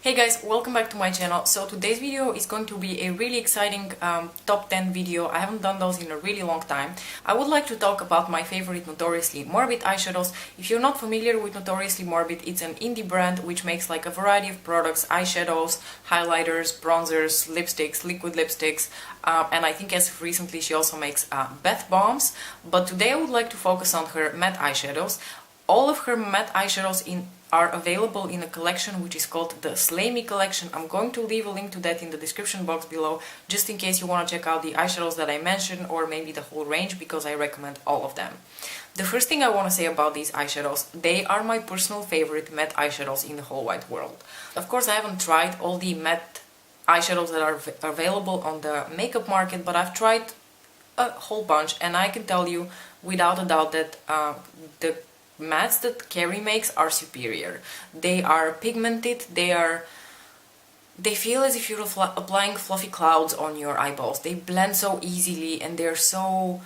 Hey guys, welcome back to my channel. So today's video is going to be a really exciting top 10 video. I haven't done those in a really long time. I would like to talk about my favorite Notoriously Morbid eyeshadows. If you're not familiar with Notoriously Morbid, it's an indie brand which makes like a variety of products, eyeshadows, highlighters, bronzers, lipsticks, liquid lipsticks, and I think as of recently she also makes bath bombs. But today I would like to focus on her matte eyeshadows. All of her matte eyeshadows are available in a collection which is called the Slay Me collection. I'm going to leave a link to that in the description box below, just in case you want to check out the eyeshadows that I mentioned, or maybe the whole range, because I recommend all of them. The first thing I want to say about these eyeshadows, they are my personal favorite matte eyeshadows in the whole wide world. Of course, I haven't tried all the matte eyeshadows that are available on the makeup market, but I've tried a whole bunch, and I can tell you without a doubt that the mattes that Carrie makes are superior. They are pigmented, they feel as if you're applying fluffy clouds on your eyeballs. They blend so easily and they're so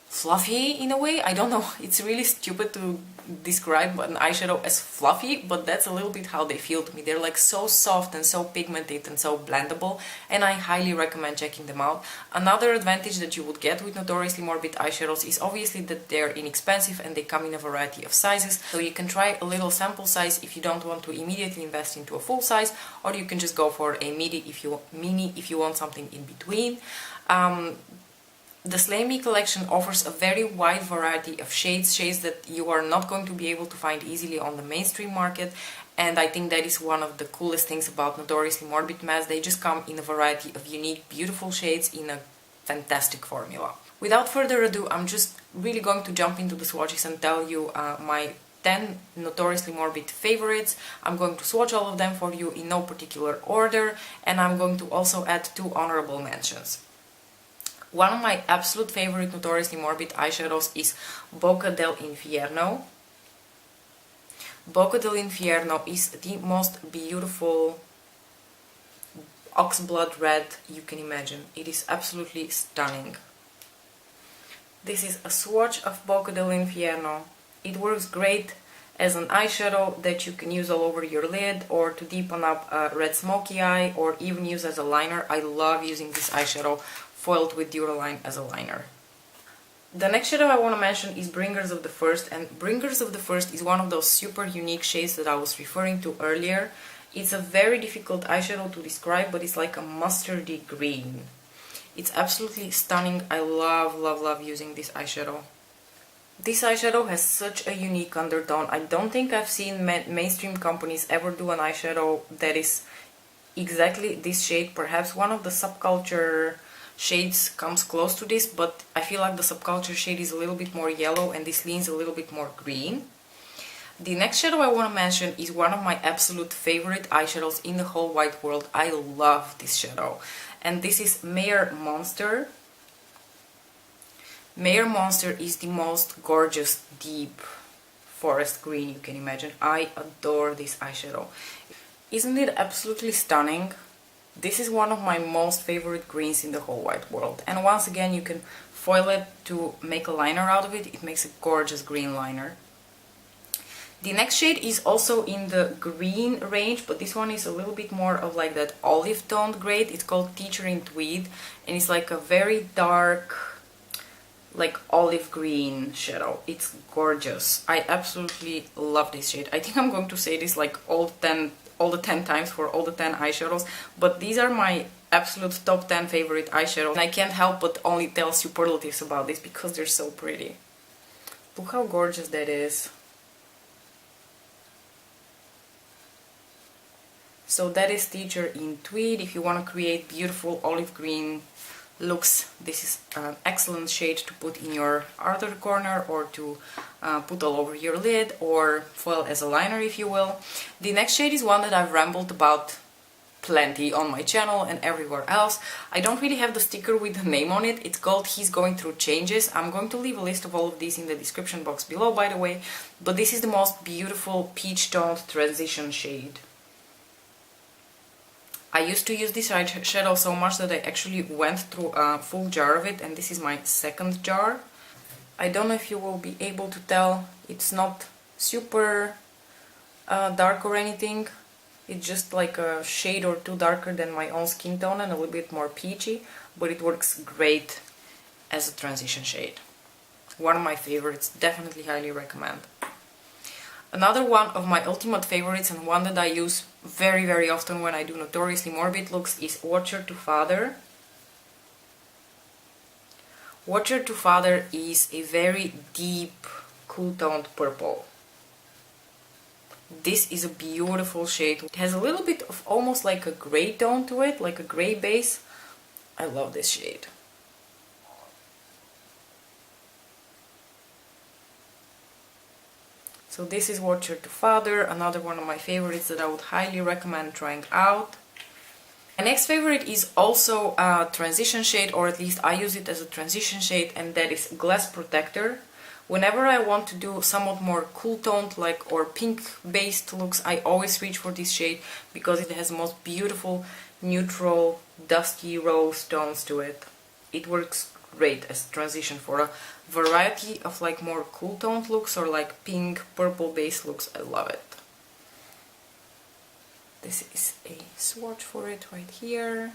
fluffy in a way. I don't know, it's really stupid to describe an eyeshadow as fluffy, but that's a little bit how they feel to me. They're like so soft and so pigmented and so blendable, and I highly recommend checking them out. Another advantage that you would get with Notoriously Morbid eyeshadows is obviously that they're inexpensive and they come in a variety of sizes, so you can try a little sample size if you don't want to immediately invest into a full size, or you can just go for a mini if you want something in between. The Slay Me collection offers a very wide variety of shades that you are not going to be able to find easily on the mainstream market, and I think that is one of the coolest things about Notoriously Morbid mattes. They just come in a variety of unique, beautiful shades in a fantastic formula. Without further ado, I'm just really going to jump into the swatches and tell you my 10 Notoriously Morbid favorites. I'm going to swatch all of them for you in no particular order, and I'm going to also add 2 honorable mentions. One of my absolute favorite Notoriously Morbid eyeshadows is Boca Del Infierno. Boca Del Infierno is the most beautiful oxblood red you can imagine. It is absolutely stunning. This is a swatch of Boca Del Infierno. It works great as an eyeshadow that you can use all over your lid, or to deepen up a red smoky eye, or even use as a liner. I love using this eyeshadow foiled with Duraline as a liner. The next shadow I want to mention is Bringers of the First, and Bringers of the First is one of those super unique shades that I was referring to earlier. It's a very difficult eyeshadow to describe, but it's like a mustardy green. It's absolutely stunning. I love using this eyeshadow. This eyeshadow has such a unique undertone. I don't think I've seen mainstream companies ever do an eyeshadow that is exactly this shade. Perhaps one of the subculture shades comes close to this, but I feel like the subculture shade is a little bit more yellow and this leans a little bit more green. The next shadow I want to mention is one of my absolute favorite eyeshadows in the whole wide world. I love this shadow, and this is Mayor Monster. Mayor Monster is the most gorgeous deep forest green you can imagine. I adore this eyeshadow. Isn't it absolutely stunning? This is one of my most favorite greens in the whole wide world, and once again you can foil it to make a liner out of it. It makes a gorgeous green liner. The next shade is also in the green range, but this one is a little bit more of like that olive toned grade. It's called Teacher in Tweed, and it's like a very dark, like olive green shadow. It's gorgeous. I absolutely love this shade. I think I'm going to say this like all the 10 times for all the 10 eyeshadows, but these are my absolute top 10 favorite eyeshadows, and I can't help but only tell superlatives about this because they're so pretty. Look how gorgeous that is. So that is Teacher in Tweed. If you want to create beautiful olive green looks, this is an excellent shade to put in your outer corner, or to put all over your lid, or foil as a liner if you will. The next shade is one that I've rambled about plenty on my channel and everywhere else. I don't really have the sticker with the name on it. It's called He's Going Through Changes. I'm going to leave a list of all of these in the description box below, by the way, but this is the most beautiful peach toned transition shade. I used to use this eyeshadow so much that I actually went through a full jar of it, and this is my second jar. I don't know if you will be able to tell, it's not super dark or anything, It's just like a shade or two darker than my own skin tone and a little bit more peachy, but it works great as a transition shade. One of my favorites, definitely highly recommend. Another one of my ultimate favorites and one that I use very often when I do Notoriously Morbid looks is Watcher to Father. Watcher to Father is a very deep, cool-toned purple. This is a beautiful shade. It has a little bit of almost like a grey tone to it, like a grey base. I love this shade. So this is Watcher to Father, another one of my favorites that I would highly recommend trying out. My next favorite is also a transition shade, or at least I use it as a transition shade, and that is Glass Protector. Whenever I want to do somewhat more cool toned like or pink based looks, I always reach for this shade because it has the most beautiful neutral dusty rose tones to it. It works great as a transition for a variety of like more cool toned looks or like pink purple based looks. I love it. This is a swatch for it right here.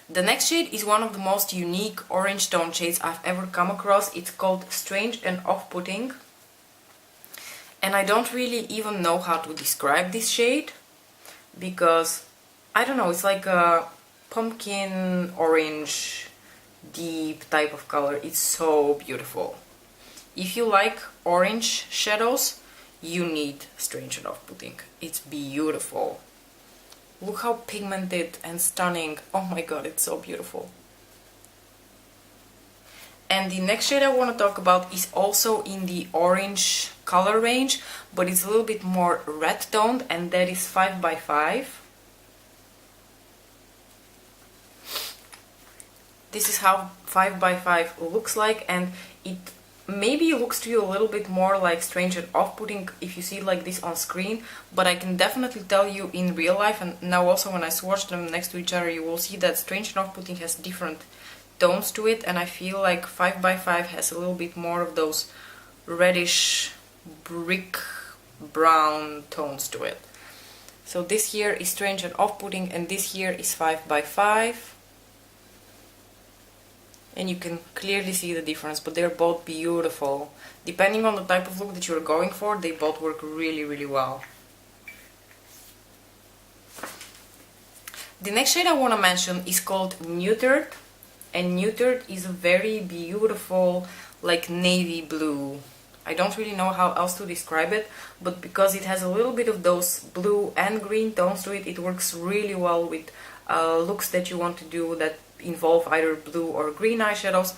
The next shade is one of the most unique orange tone shades I've ever come across. It's called Strange and Off-Putting. And I don't really even know how to describe this shade because, I don't know, it's like a pumpkin orange deep type of color. It's so beautiful. If you like orange shadows, you need Strange and Off-Putting. It's beautiful. Look how pigmented and stunning. Oh my god, it's so beautiful. And the next shade I want to talk about is also in the orange color range, but it's a little bit more red toned, and that is 5x5. This is how 5x5 looks like, and it maybe looks to you a little bit more like Strange and Off-Putting if you see it like this on screen, but I can definitely tell you in real life, and now also when I swatch them next to each other, you will see that Strange and Off-Putting has different tones to it, and I feel like 5x5 has a little bit more of those reddish brick brown tones to it. So this here is Strange and Off-Putting, and this here is 5x5. And you can clearly see the difference, but they're both beautiful. Depending on the type of look that you're going for, they both work really well. The next shade I want to mention is called Neutered, and Neutered is a very beautiful, like navy blue. I don't really know how else to describe it, but because it has a little bit of those blue and green tones to it, it works really well with looks that you want to do that involve either blue or green eyeshadows.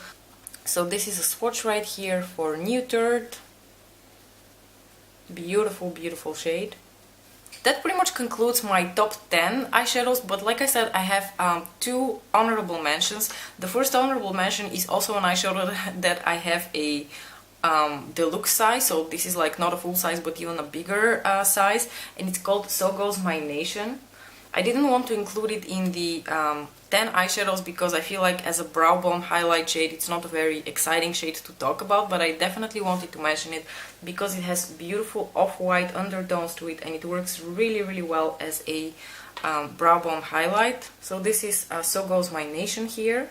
So this is a swatch right here for Neutered. Beautiful shade. That pretty much concludes my top 10 eyeshadows, but like I said, I have two honorable mentions. The first honorable mention is also an eyeshadow that I have a deluxe size, so this is like not a full size but even a bigger size, and it's called So Goes My Nation. I didn't want to include it in the 10 eyeshadows because I feel like as a brow bone highlight shade it's not a very exciting shade to talk about, but I definitely wanted to mention it because it has beautiful off-white undertones to it and it works really well as a brow bone highlight. So this is So Goes My Nation here.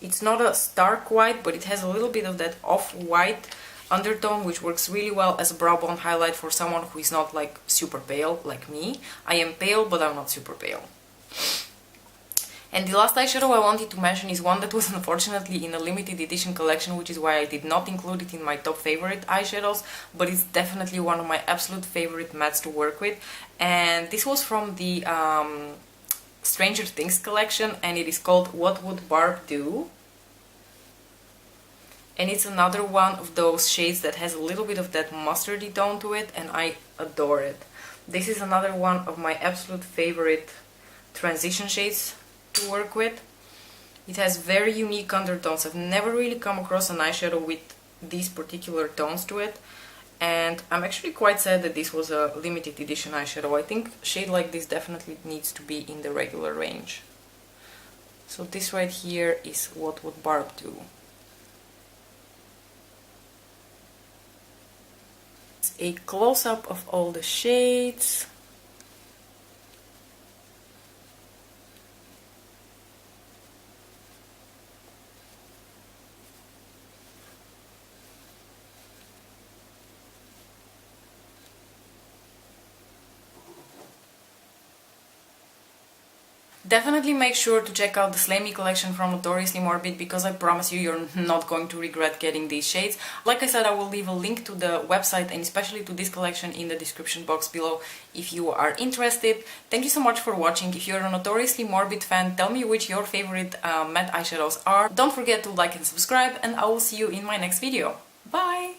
It's not a stark white, but it has a little bit of that off-white undertone, which works really well as a brow bone highlight for someone who is not like super pale like me. I am pale, but I'm not super pale. And the last eyeshadow I wanted to mention is one that was unfortunately in a limited edition collection, which is why I did not include it in my top favorite eyeshadows, but it's definitely one of my absolute favorite mattes to work with. And this was from the Stranger Things collection, and it is called What Would Barb Do? And it's another one of those shades that has a little bit of that mustardy tone to it, and I adore it. This is another one of my absolute favorite transition shades to work with. It has very unique undertones. I've never really come across an eyeshadow with these particular tones to it, and I'm actually quite sad that this was a limited edition eyeshadow. I think a shade like this definitely needs to be in the regular range. So this right here is What Would Barb Do? a close-up of all the shades. Definitely make sure to check out the Slay Me collection from Notoriously Morbid, because I promise you're not going to regret getting these shades. Like I said, I will leave a link to the website and especially to this collection in the description box below if you are interested. Thank you so much for watching. If you're a Notoriously Morbid fan, tell me which your favorite matte eyeshadows are. Don't forget to like and subscribe, and I will see you in my next video. Bye!